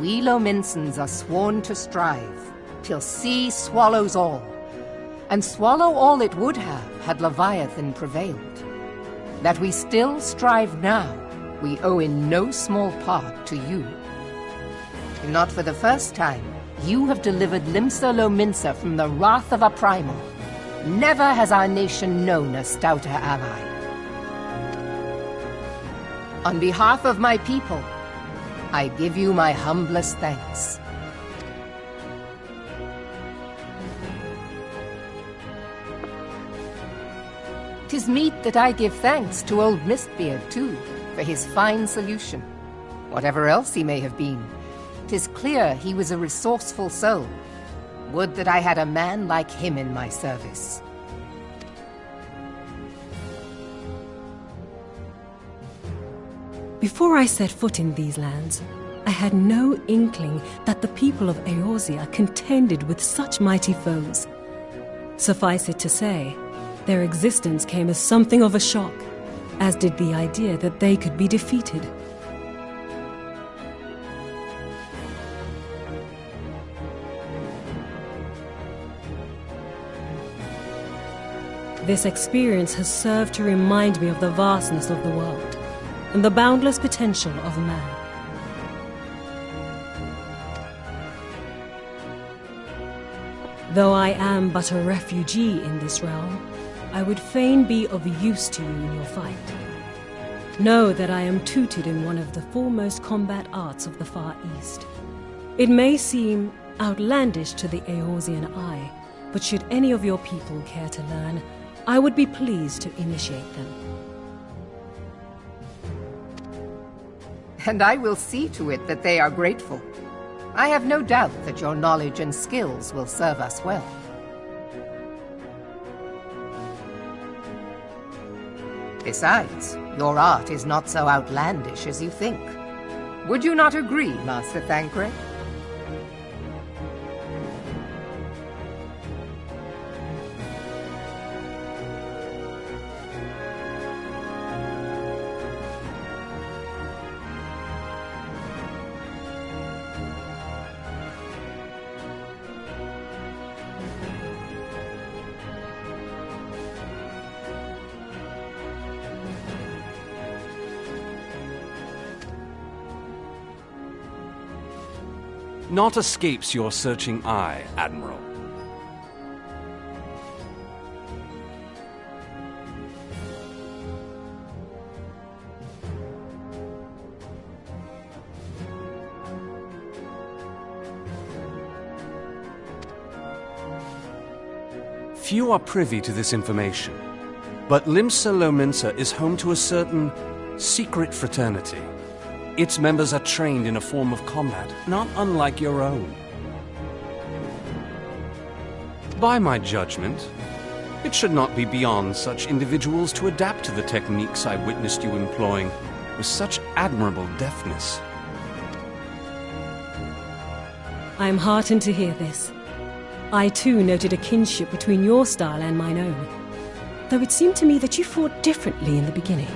we Lominsons are sworn to strive, till sea swallows all. And swallow all it would have had Leviathan prevailed. That we still strive now, we owe in no small part to you. Not for the first time, you have delivered Limsa Lominsa from the wrath of a primal. Never has our nation known a stouter ally. On behalf of my people, I give you my humblest thanks. 'Tis meet that I give thanks to old Mistbeard, too, for his fine solution. Whatever else he may have been, 'tis clear he was a resourceful soul. Would that I had a man like him in my service. Before I set foot in these lands, I had no inkling that the people of Eorzea contended with such mighty foes. Suffice it to say, their existence came as something of a shock, as did the idea that they could be defeated. This experience has served to remind me of the vastness of the world and the boundless potential of man. Though I am but a refugee in this realm, I would fain be of use to you in your fight. Know that I am tutored in one of the foremost combat arts of the Far East. It may seem outlandish to the Eorzean eye, but should any of your people care to learn, I would be pleased to initiate them. And I will see to it that they are grateful. I have no doubt that your knowledge and skills will serve us well. Besides, your art is not so outlandish as you think. Would you not agree, Master Thancred? Naught escapes your searching eye, Admiral. Few are privy to this information, but Limsa Lominsa is home to a certain secret fraternity. Its members are trained in a form of combat not unlike your own. By my judgment, it should not be beyond such individuals to adapt to the techniques I witnessed you employing with such admirable deftness. I am heartened to hear this. I too noted a kinship between your style and mine own, though it seemed to me that you fought differently in the beginning.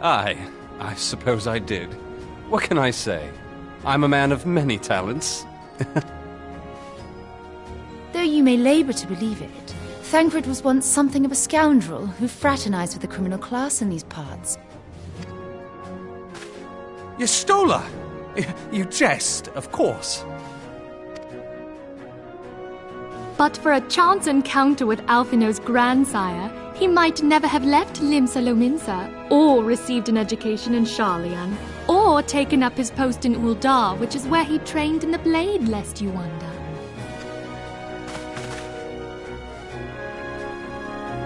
I suppose I did. What can I say? I'm a man of many talents. Though you may labor to believe it, Thancred was once something of a scoundrel who fraternized with the criminal class in these parts. Yestola! You jest, of course. But for a chance encounter with Alphino's grandsire, he might never have left Limsa Lominsa, or received an education in Sharlayan, or taken up his post in Uldar, which is where he trained in the blade, lest you wonder.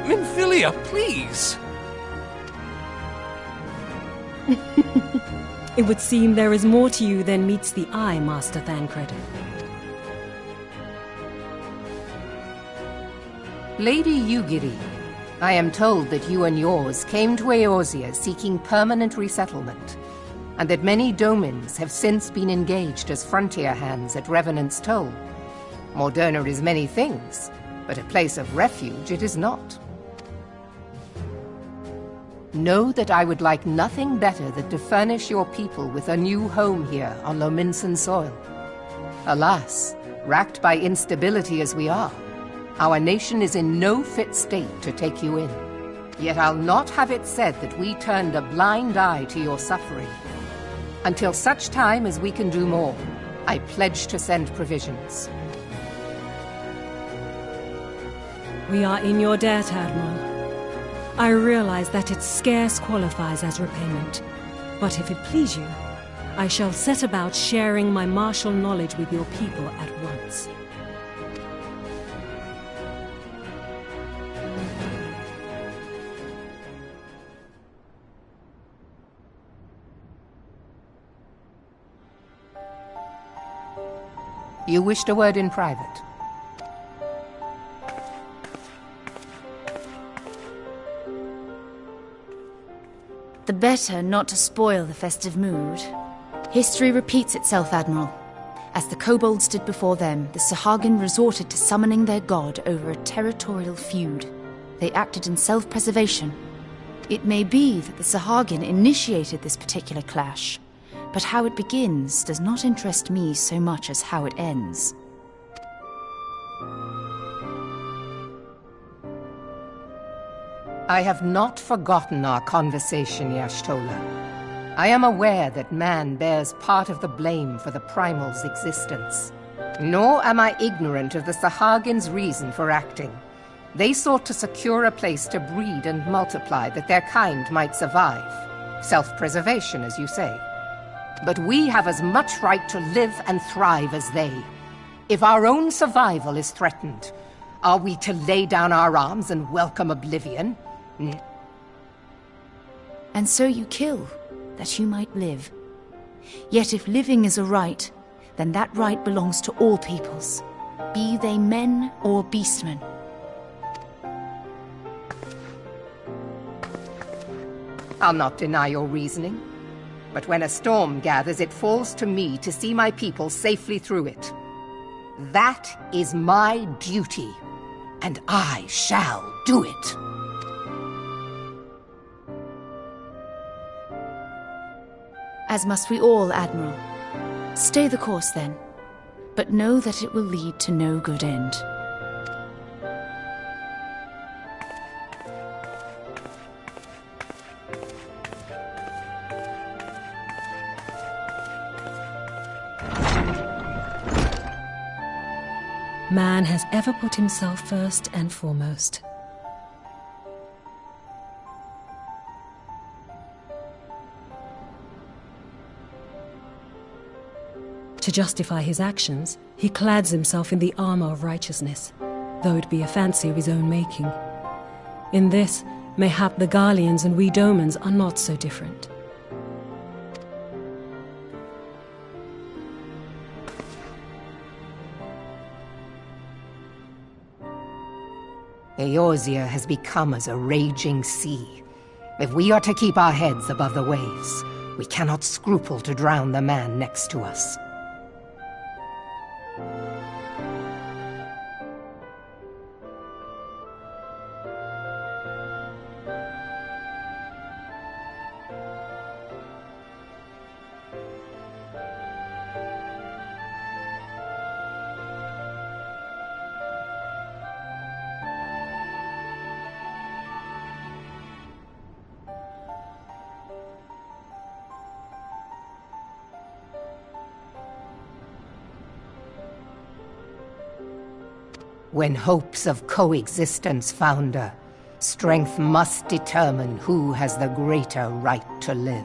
Minfilia, please! It would seem there is more to you than meets the eye, Master Thancred. Lady Yugiri, I am told that you and yours came to Eorzea seeking permanent resettlement, and that many domins have since been engaged as frontier hands at Revenant's Toll. Moderna is many things, but a place of refuge it is not. know that I would like nothing better than to furnish your people with a new home here on Lominsan soil. Alas, racked by instability as we are, our nation is in no fit state to take you in. Yet I'll not have it said that we turned a blind eye to your suffering. Until such time as we can do more, I pledge to send provisions. We are in your debt, Admiral. I realize that it scarce qualifies as repayment, but if it please you, I shall set about sharing my martial knowledge with your people at once. You wished a word in private. The better not to spoil the festive mood. History repeats itself, Admiral. As the kobolds did before them, the Sahagin resorted to summoning their god over a territorial feud. They acted in self-preservation. It may be that the Sahagin initiated this particular clash, but how it begins does not interest me so much as how it ends. I have not forgotten our conversation, Y'ashtola. I am aware that man bears part of the blame for the Primal's existence. Nor am I ignorant of the Sahagins' reason for acting. They sought to secure a place to breed and multiply that their kind might survive. Self-preservation, as you say. But we have as much right to live and thrive as they. If our own survival is threatened, are we to lay down our arms and welcome oblivion? And so you kill, that you might live. Yet if living is a right, then that right belongs to all peoples, be they men or beastmen. I'll not deny your reasoning. But when a storm gathers, it falls to me to see my people safely through it. That is my duty, and I shall do it. As must we all, Admiral. Stay the course, then. But know that it will lead to no good end. Man has ever put himself first and foremost. To justify his actions, he clads himself in the armor of righteousness, though it be a fancy of his own making. In this, mayhap the Garleans and we Domans are not so different. Eorzea has become as a raging sea. If we are to keep our heads above the waves, we cannot scruple to drown the man next to us. When hopes of coexistence founder, strength must determine who has the greater right to live.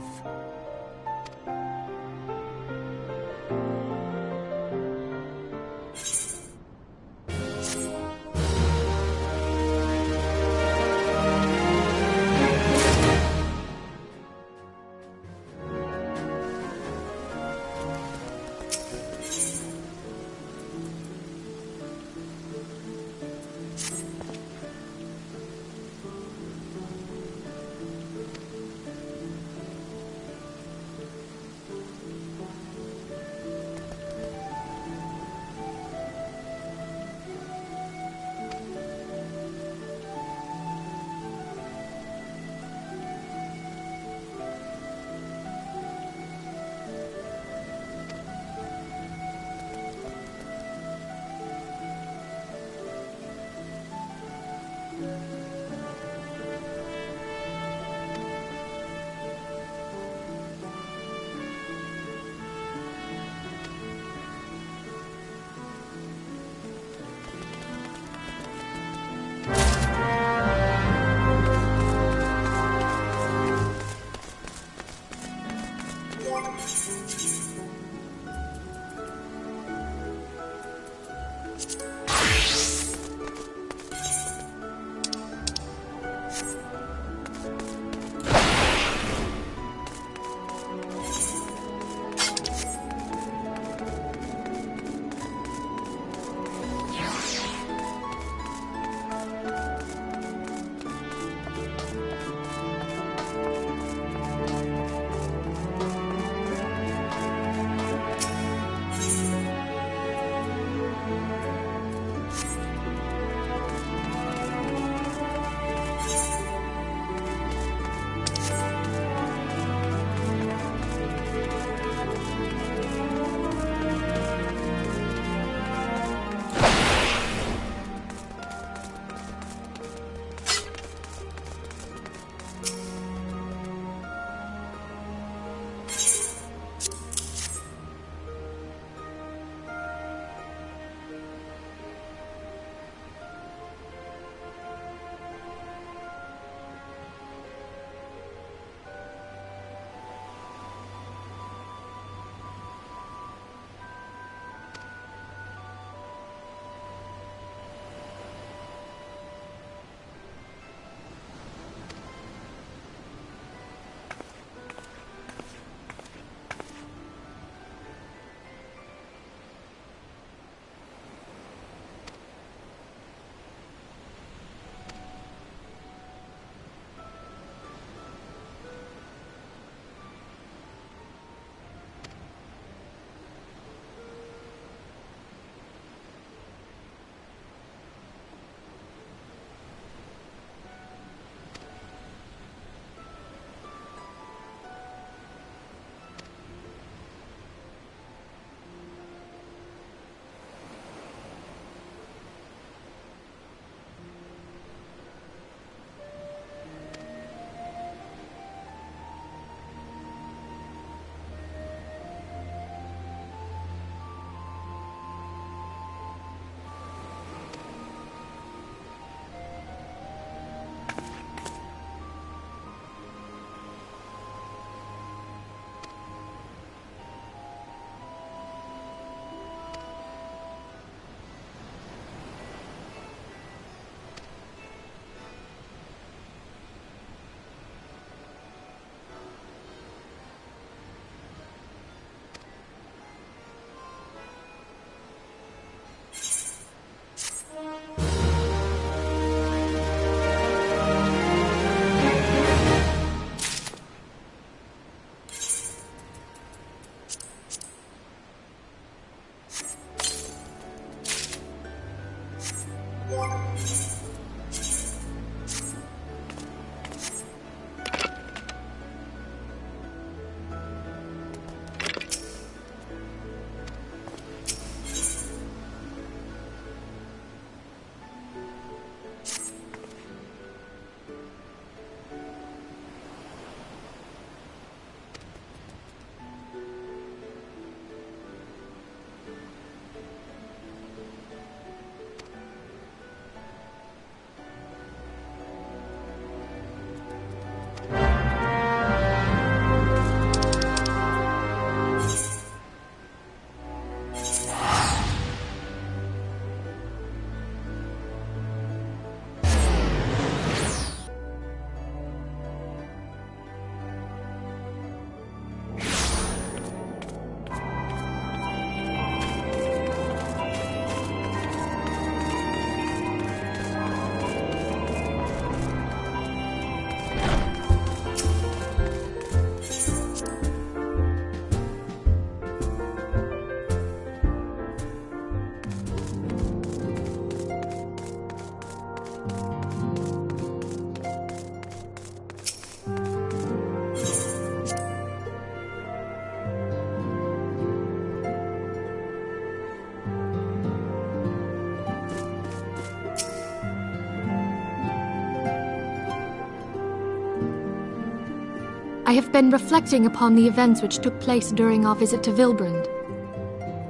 I have been reflecting upon the events which took place during our visit to Vilbrand.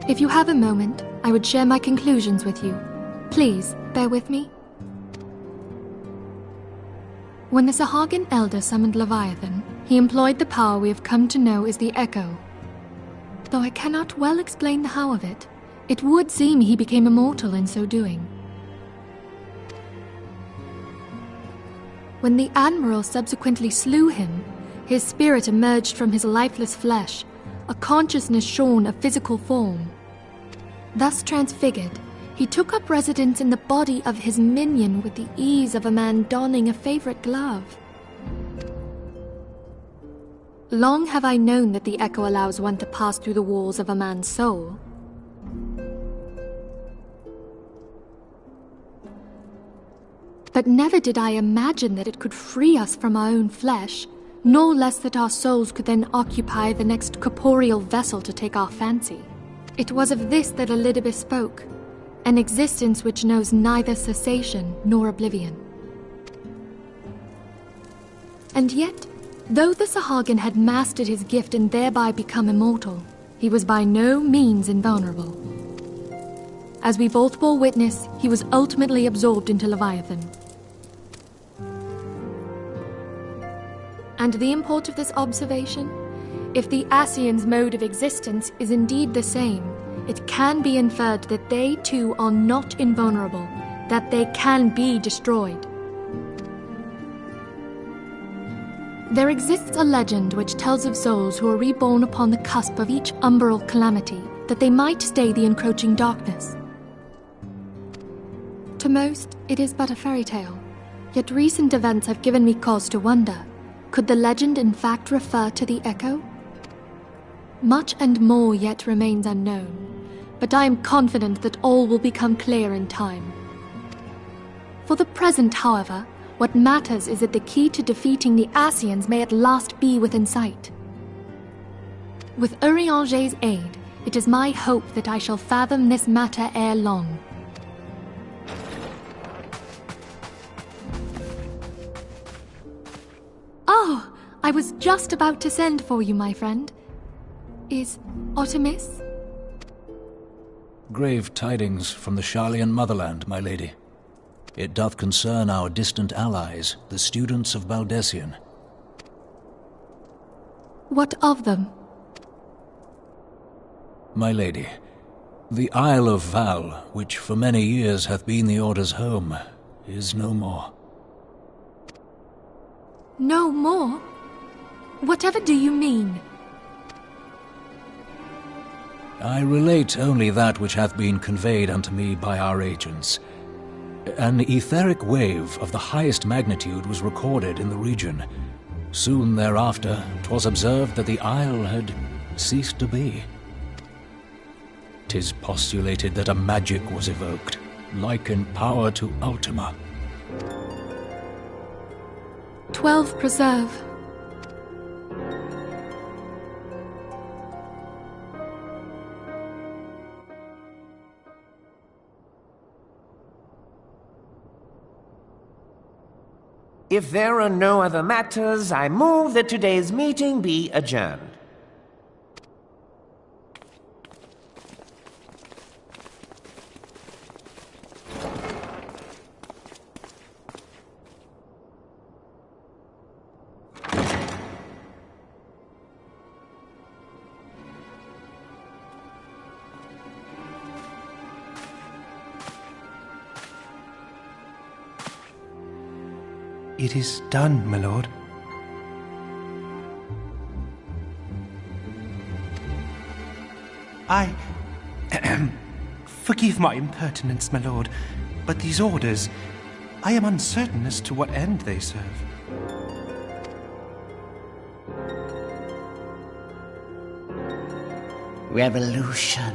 If you have a moment, I would share my conclusions with you. Please, bear with me. When the Sahagin Elder summoned Leviathan, he employed the power we have come to know as the Echo. Though I cannot well explain the how of it, It would seem he became immortal in so doing. When the Admiral subsequently slew him, his spirit emerged from his lifeless flesh, a consciousness shorn of physical form. Thus transfigured, he took up residence in the body of his minion with the ease of a man donning a favorite glove. Long have I known that the echo allows one to pass through the walls of a man's soul. But never did I imagine that it could free us from our own flesh, nor less that our souls could then occupy the next corporeal vessel to take our fancy. It was of this that Elidibus spoke, an existence which knows neither cessation nor oblivion. And yet, though the Sahagin had mastered his gift and thereby become immortal, he was by no means invulnerable. As we both bore witness, he was ultimately absorbed into Leviathan. And the import of this observation? If the Ascians' mode of existence is indeed the same, it can be inferred that they too are not invulnerable, that they can be destroyed. There exists a legend which tells of souls who are reborn upon the cusp of each umbral calamity, that they might stay the encroaching darkness. To most, it is but a fairy tale, yet recent events have given me cause to wonder, could the legend in fact refer to the echo? Much and more yet remains unknown, but I am confident that all will become clear in time. For the present, however, what matters is that the key to defeating the Ascians may at last be within sight. With Urianger's aid, it is my hope that I shall fathom this matter ere long. Oh, I was just about to send for you, my friend. Is Artemis? Grave tidings from the Sharlayan motherland, my lady. It doth concern our distant allies, the students of Baldessian. What of them? My lady, the Isle of Val, which for many years hath been the Order's home, is no more. No more? Whatever do you mean? I relate only that which hath been conveyed unto me by our agents. An etheric wave of the highest magnitude was recorded in the region. Soon thereafter, 'twas observed that the isle had ceased to be. 'Tis postulated that a magic was evoked, like in power to Ultima. 12 preserve. If there are no other matters, I move that today's meeting be adjourned. It is done, my lord. Forgive my impertinence, my lord, but these orders, I am uncertain as to what end they serve. Revolution.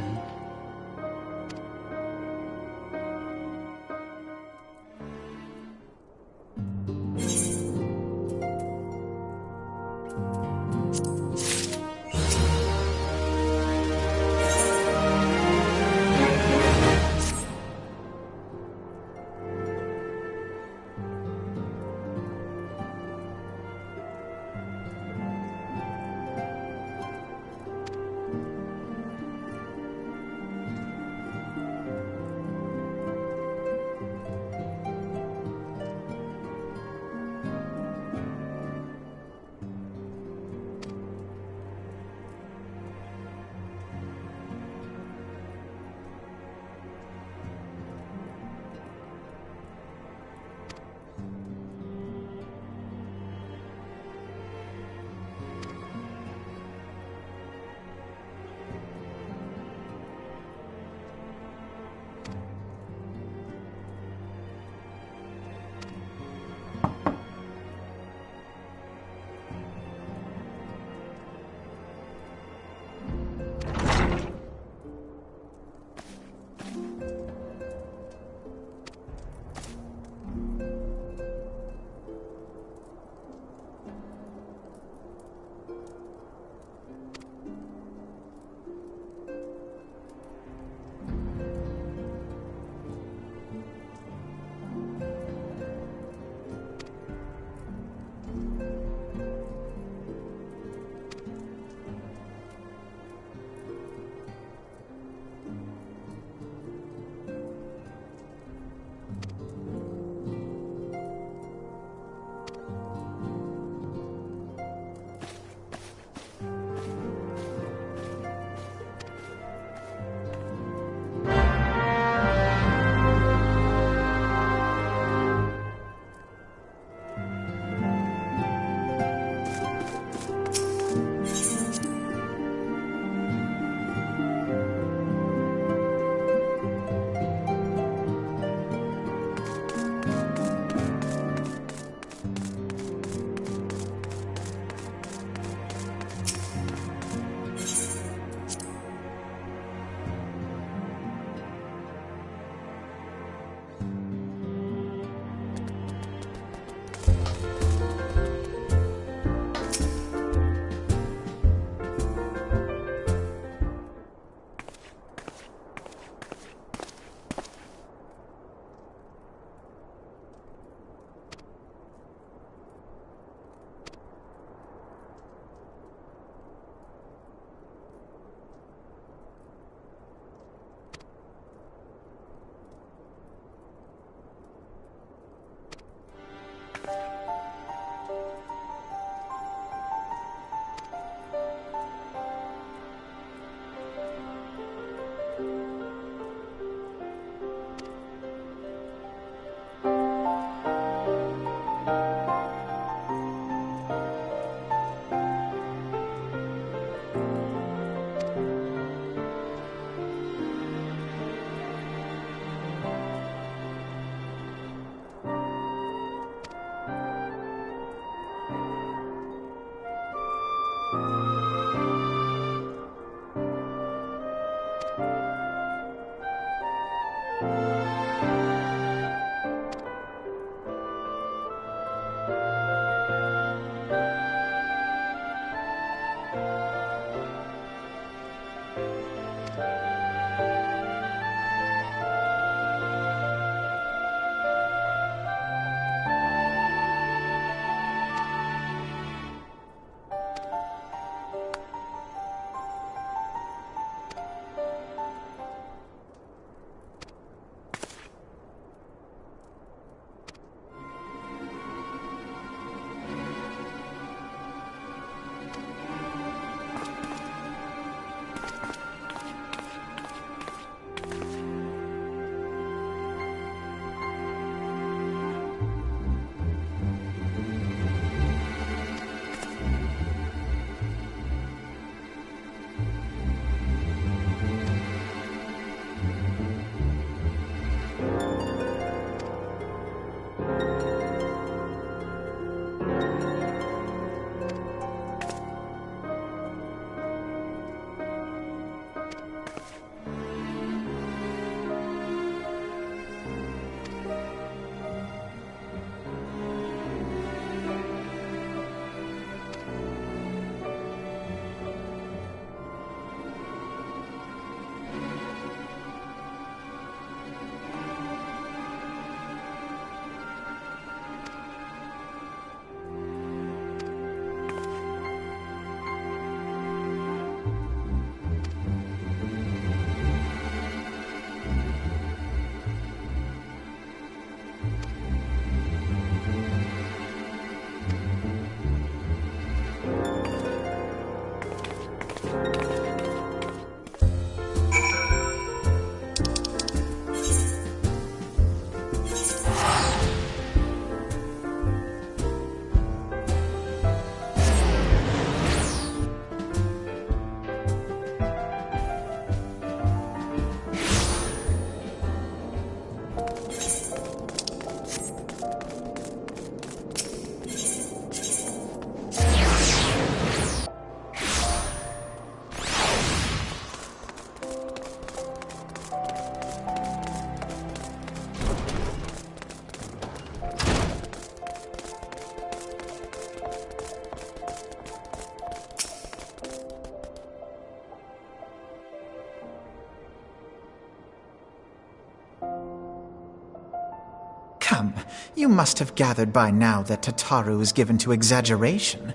Come, you must have gathered by now that Tataru is given to exaggeration.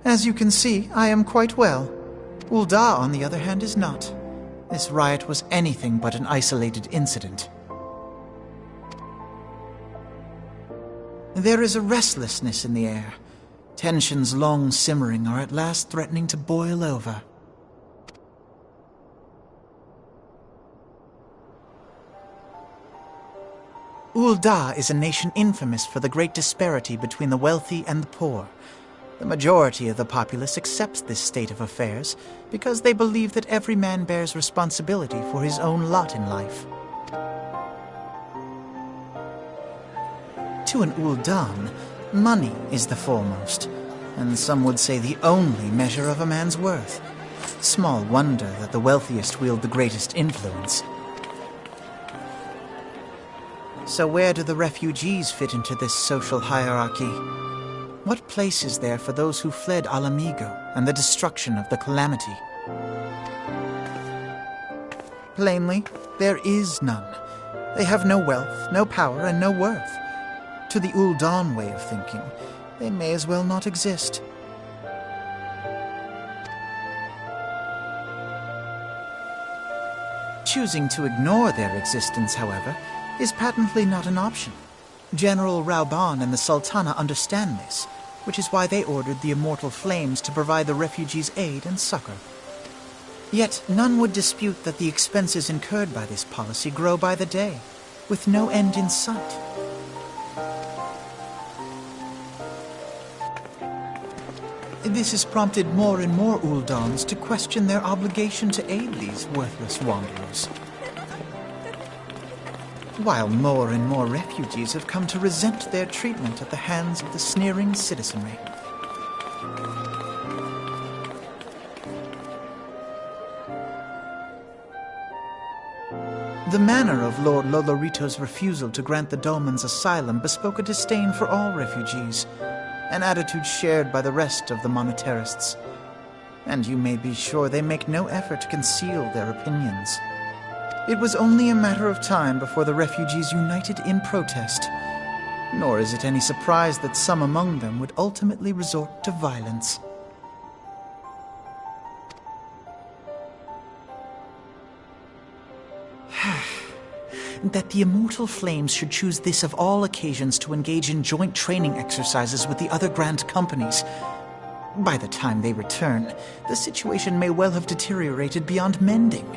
As you can see, I am quite well. Ul'dah, on the other hand, is not. This riot was anything but an isolated incident. There is a restlessness in the air. Tensions long simmering are at last threatening to boil over. Ul'dah is a nation infamous for the great disparity between the wealthy and the poor. The majority of the populace accepts this state of affairs because they believe that every man bears responsibility for his own lot in life. To an Ul'dan, money is the foremost, and some would say the only measure of a man's worth. Small wonder that the wealthiest wield the greatest influence. So where do the refugees fit into this social hierarchy? What place is there for those who fled Alamigo and the destruction of the Calamity? Plainly, there is none. They have no wealth, no power, and no worth. To the Ul'dan way of thinking, they may as well not exist. Choosing to ignore their existence, however, is patently not an option. General Rauban and the Sultana understand this, which is why they ordered the Immortal Flames to provide the refugees aid and succor. Yet none would dispute that the expenses incurred by this policy grow by the day, with no end in sight. This has prompted more and more Ul'dans to question their obligation to aid these worthless wanderers, while more and more refugees have come to resent their treatment at the hands of the sneering citizenry. The The manner of Lord Lolorito's refusal to grant the Dolmens asylum bespoke a disdain for all refugees, an attitude shared by the rest of the monetarists. And you may be sure they make no effort to conceal their opinions. It was only a matter of time before the refugees united in protest, nor is it any surprise that some among them would ultimately resort to violence. That the Immortal Flames should choose this of all occasions to engage in joint training exercises with the other Grand Companies. By the time they return, the situation may well have deteriorated beyond mending.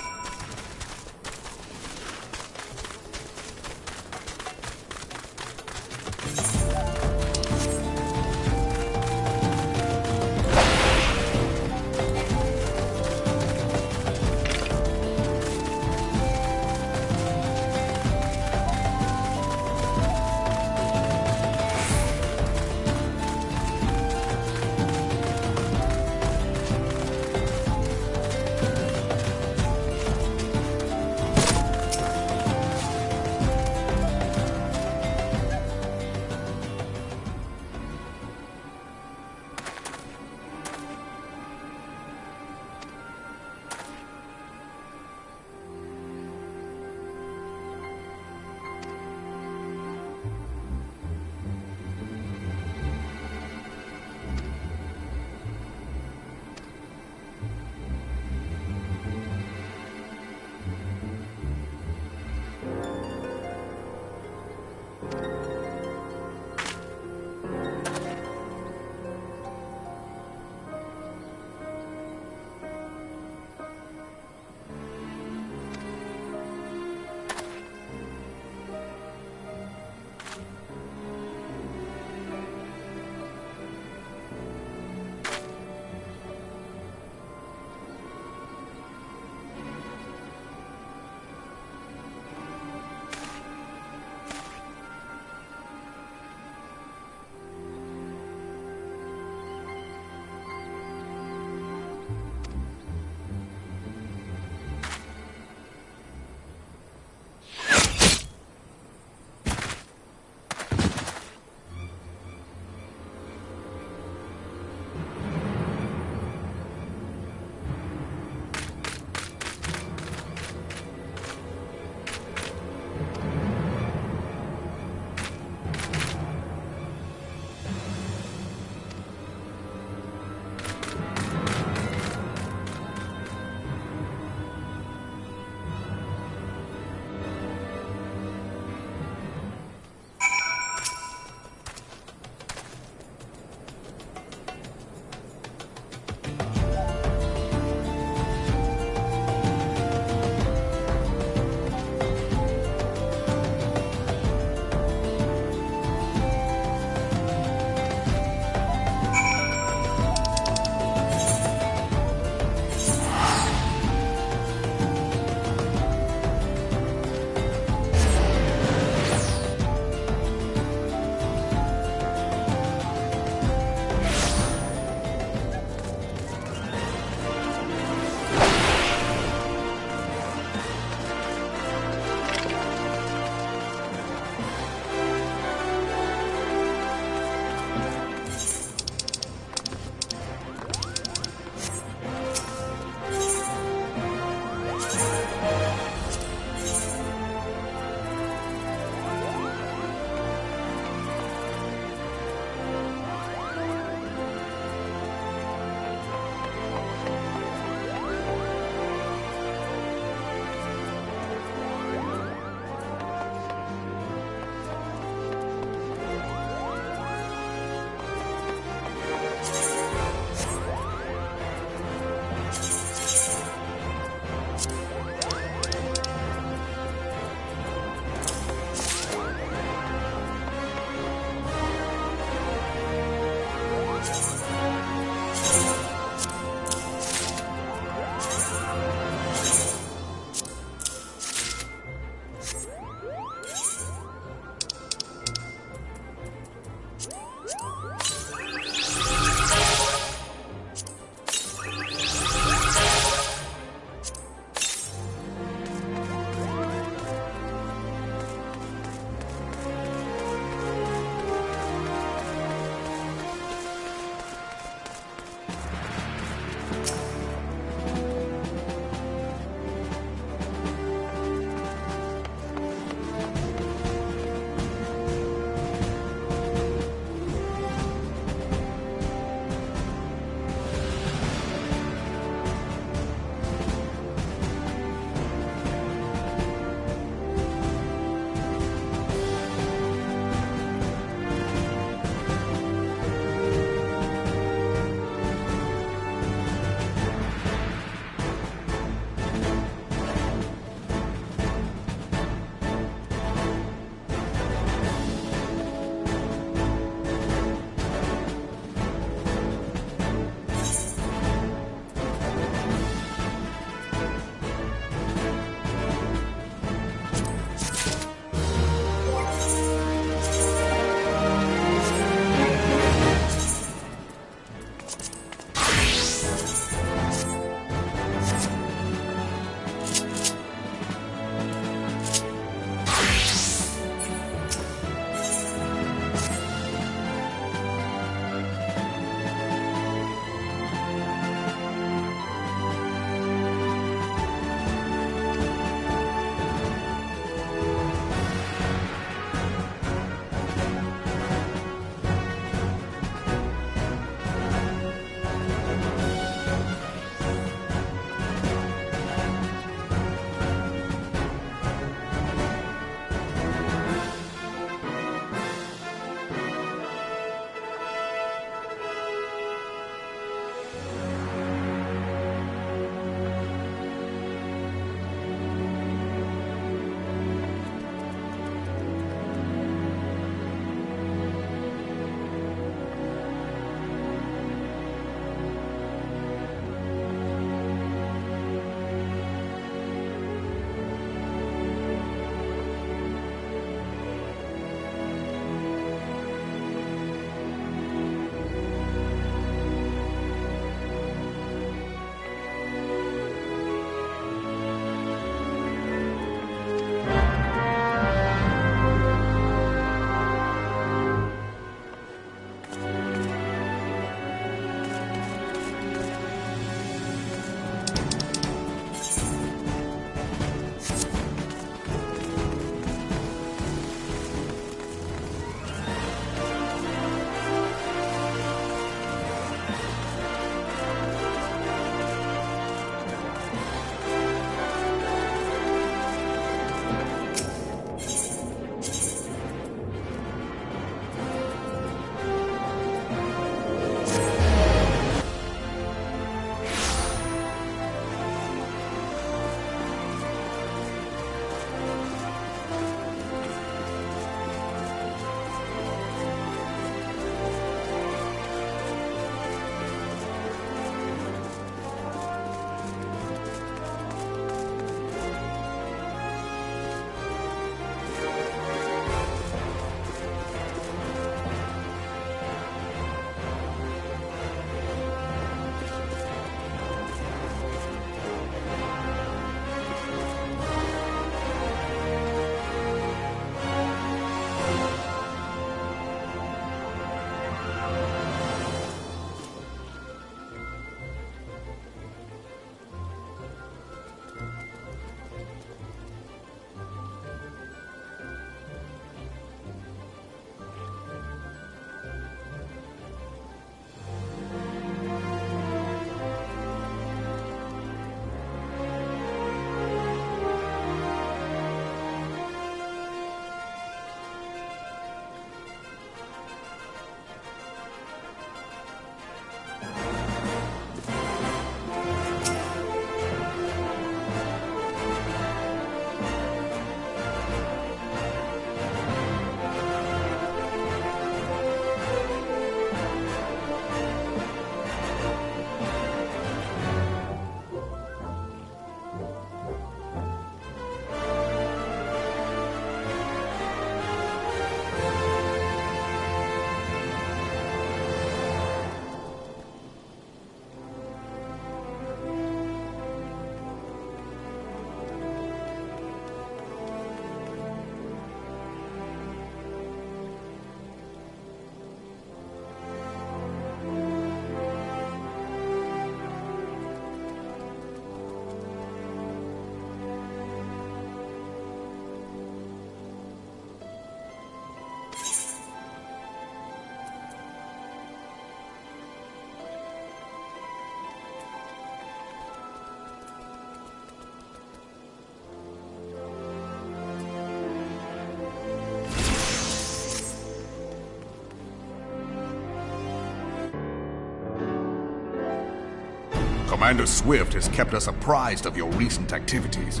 Commander Swift has kept us apprised of your recent activities.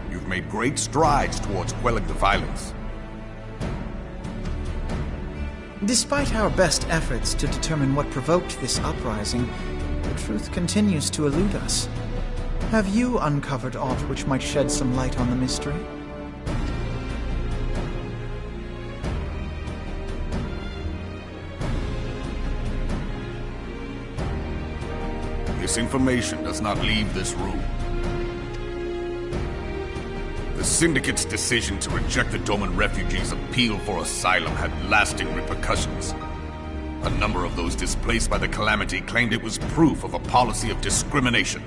You've made great strides towards quelling the violence. Despite our best efforts to determine what provoked this uprising, the truth continues to elude us. Have you uncovered aught which might shed some light on the mystery? This information does not leave this room. The Syndicate's decision to reject the Doman refugees' appeal for asylum had lasting repercussions. A number of those displaced by the calamity claimed it was proof of a policy of discrimination.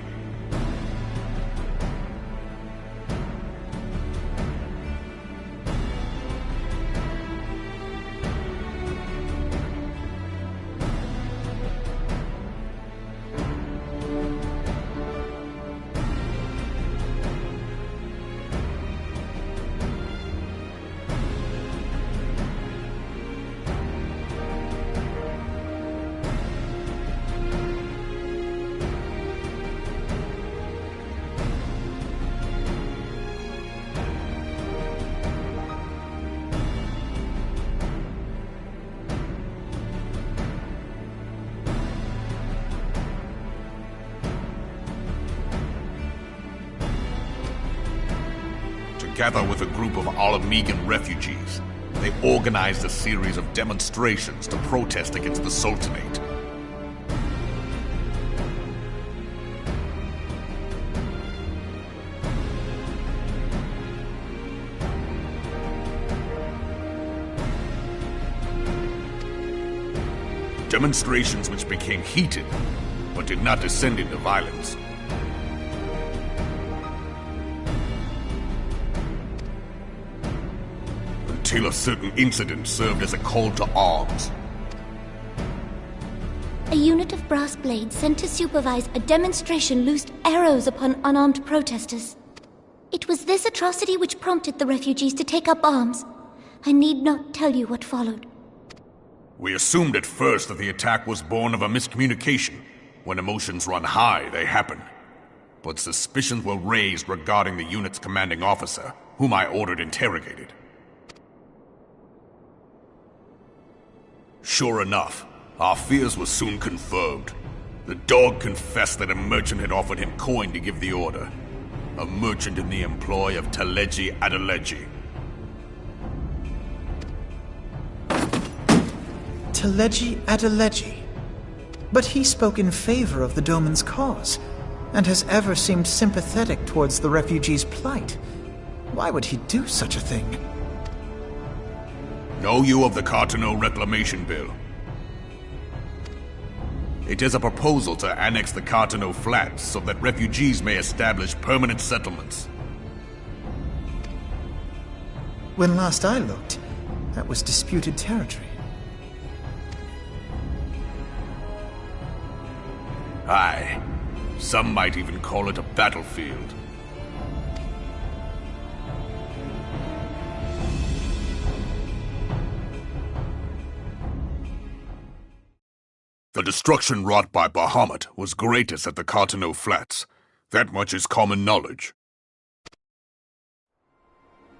Together with a group of Alamegan refugees, they organized a series of demonstrations to protest against the Sultanate. Demonstrations which became heated, but did not descend into violence. Until a certain incident served as a call to arms. A unit of brass blades sent to supervise a demonstration loosed arrows upon unarmed protesters. It was this atrocity which prompted the refugees to take up arms. I need not tell you what followed. We assumed at first that the attack was born of a miscommunication. When emotions run high, they happen. But suspicions were raised regarding the unit's commanding officer, whom I ordered interrogated. Sure enough, our fears were soon confirmed. The dog confessed that a merchant had offered him coin to give the order. A merchant in the employ of Teleji Adeleji. Teleji Adeleji. But he spoke in favor of the Doman's cause, and has ever seemed sympathetic towards the refugees' plight. Why would he do such a thing? Know you of the Cartano Reclamation Bill? It is a proposal to annex the Cartano Flats so that refugees may establish permanent settlements. When last I looked, that was disputed territory. Aye. Some might even call it a battlefield. The destruction wrought by Bahamut was greatest at the Cartano Flats. That much is common knowledge.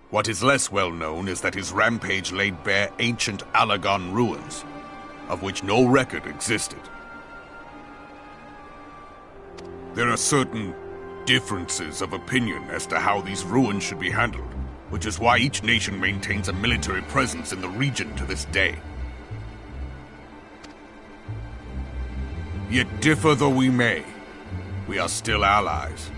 What is less well known is that his rampage laid bare ancient Alagon ruins, of which no record existed. There are certain differences of opinion as to how these ruins should be handled, which is why each nation maintains a military presence in the region to this day. Yet differ though we may, we are still allies.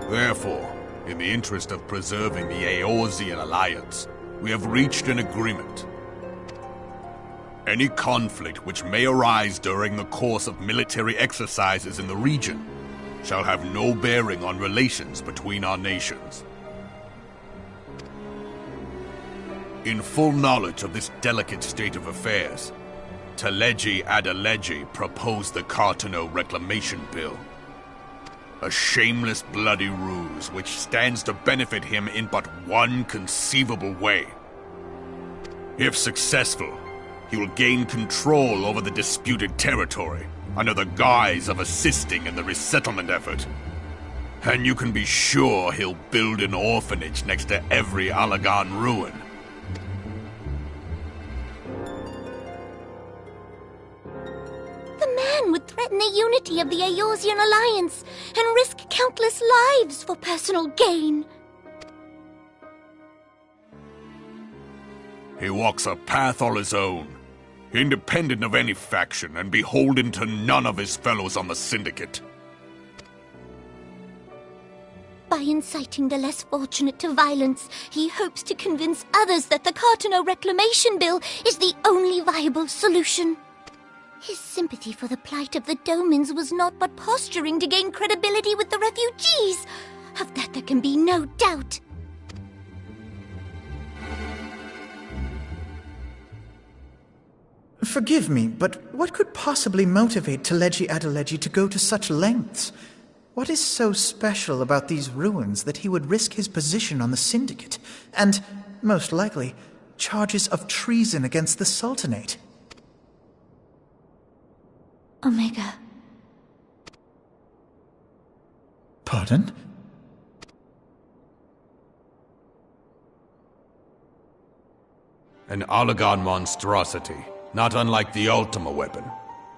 Therefore, in the interest of preserving the Eorzean alliance, we have reached an agreement. Any conflict which may arise during the course of military exercises in the region shall have no bearing on relations between our nations. In full knowledge of this delicate state of affairs, Teleji Adeleji proposed the Cartano Reclamation Bill. A shameless bloody ruse which stands to benefit him in but one conceivable way. If successful, he will gain control over the disputed territory, under the guise of assisting in the resettlement effort. And you can be sure he'll build an orphanage next to every Allagan ruin. The man would threaten the unity of the Eorzean Alliance and risk countless lives for personal gain. He walks a path all his own, independent of any faction and beholden to none of his fellows on the Syndicate. By inciting the less fortunate to violence, he hopes to convince others that the Cartano Reclamation Bill is the only viable solution. His sympathy for the plight of the Domans was not but posturing to gain credibility with the refugees. Of that there can be no doubt. Forgive me, but what could possibly motivate Teleji Adeleji to go to such lengths? What is so special about these ruins that he would risk his position on the Syndicate, and, most likely, charges of treason against the Sultanate? Omega. Pardon? An Allagan monstrosity, not unlike the Ultima weapon.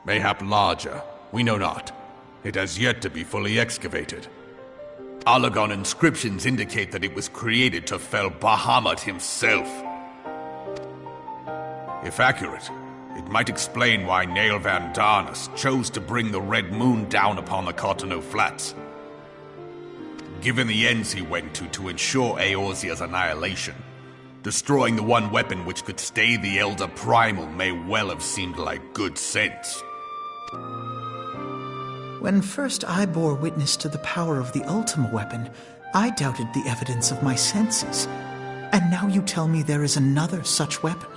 Mayhap larger, we know not. It has yet to be fully excavated. Allagan inscriptions indicate that it was created to fell Bahamut himself. If accurate, it might explain why Nail Van Darnus chose to bring the Red Moon down upon the Cartano Flats. Given the ends he went to ensure Eorzea's annihilation, destroying the one weapon which could stay the Elder Primal may well have seemed like good sense. When first I bore witness to the power of the Ultima weapon, I doubted the evidence of my senses. And now you tell me there is another such weapon.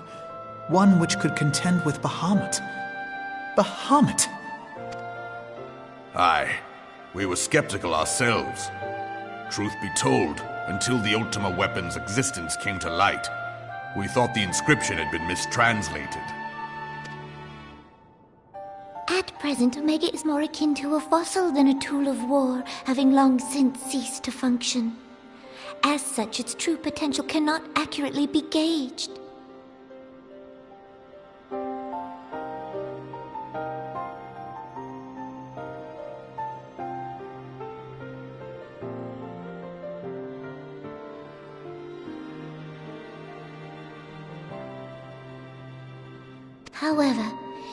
One which could contend with Bahamut. Bahamut! Aye, we were skeptical ourselves. Truth be told, until the Ultima weapon's existence came to light, we thought the inscription had been mistranslated. At present, Omega is more akin to a fossil than a tool of war, having long since ceased to function. As such, its true potential cannot accurately be gauged. However,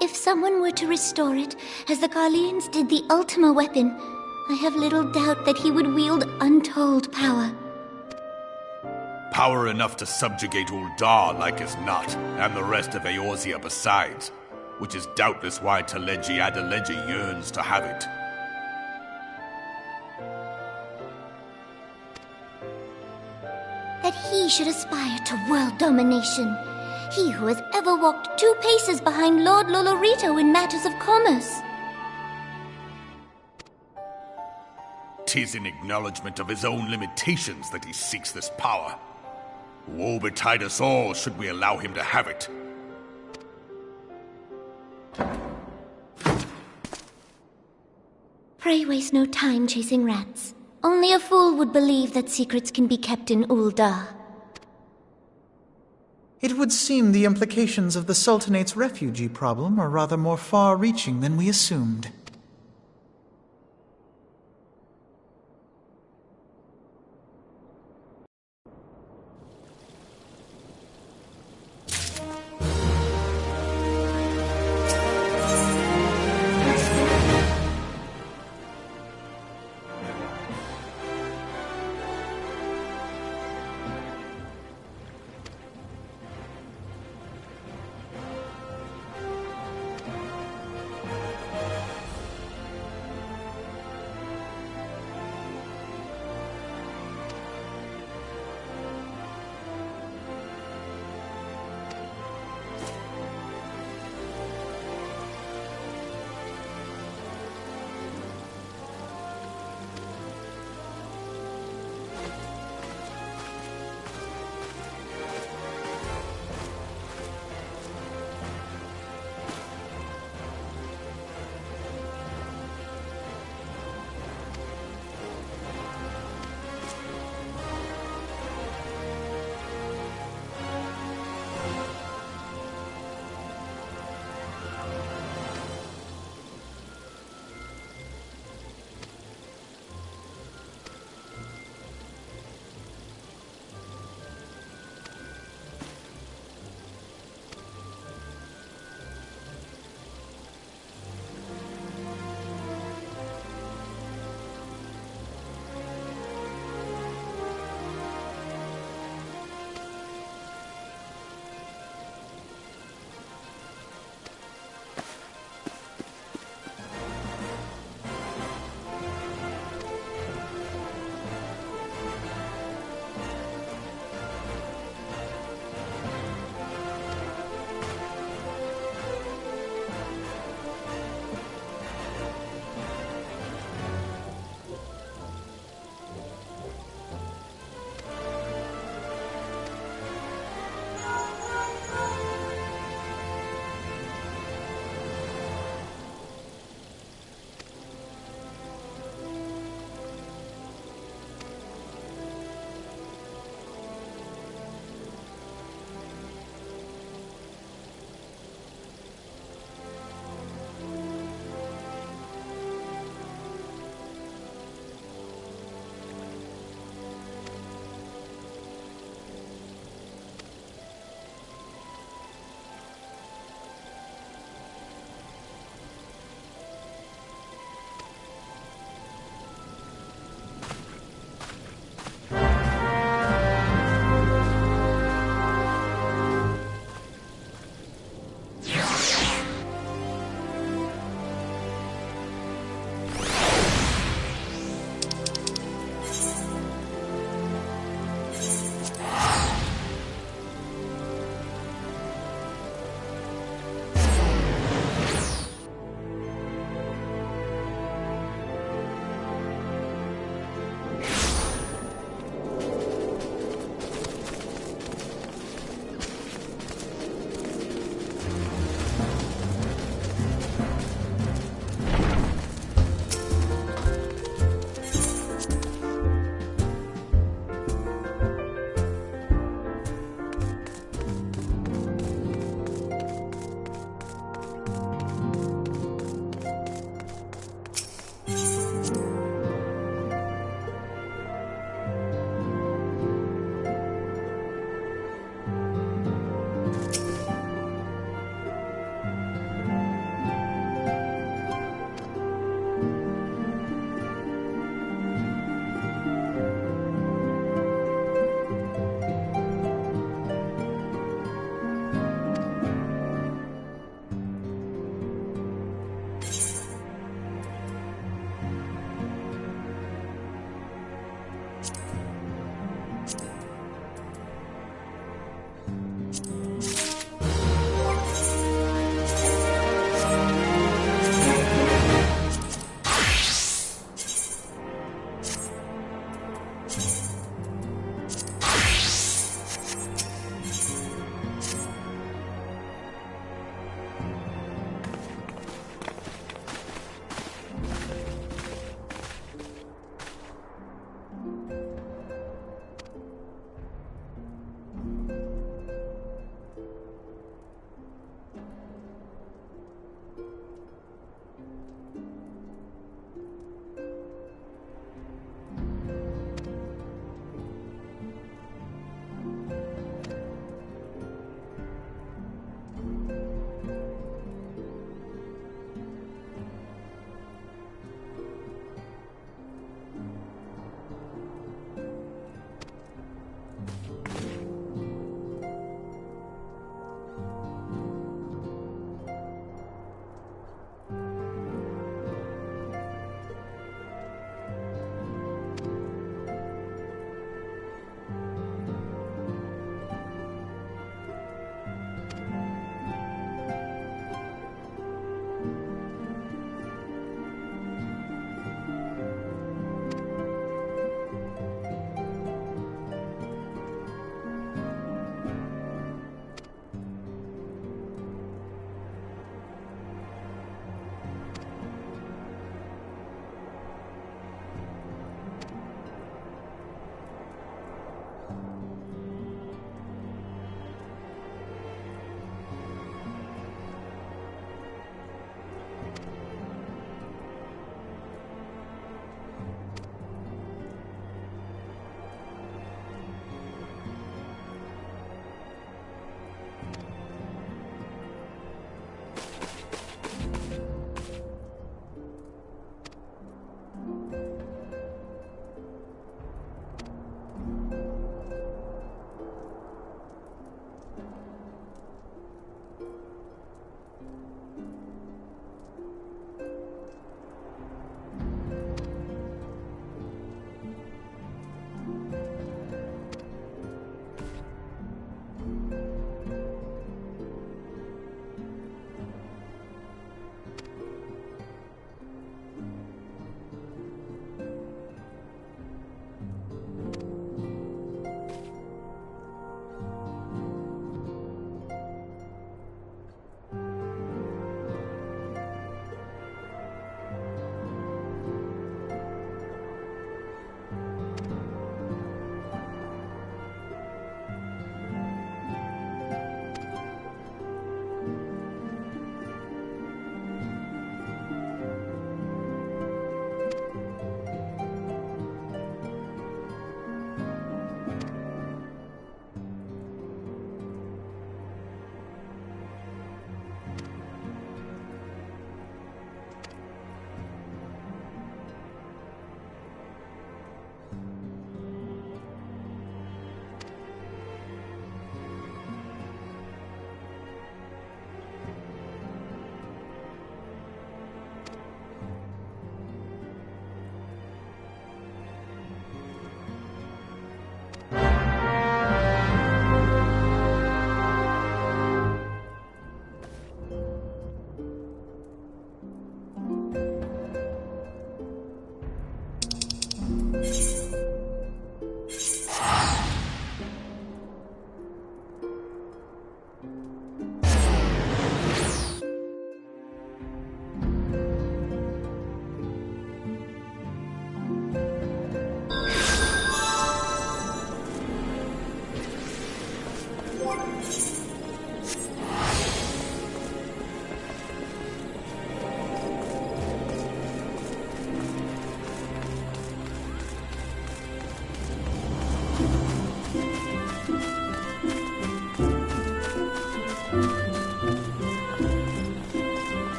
if someone were to restore it, as the Garleans did the Ultima weapon, I have little doubt that he would wield untold power. Power enough to subjugate Uldar like as not, and the rest of Eorzea besides, which is doubtless why Teleji Adeleji yearns to have it. That he should aspire to world domination. He who has ever walked 2 paces behind Lord Lolorito in matters of commerce. 'Tis in acknowledgement of his own limitations that he seeks this power. Woe betide us all should we allow him to have it. Pray waste no time chasing rats. Only a fool would believe that secrets can be kept in Uldar. It would seem the implications of the Sultanate's refugee problem are rather more far-reaching than we assumed. you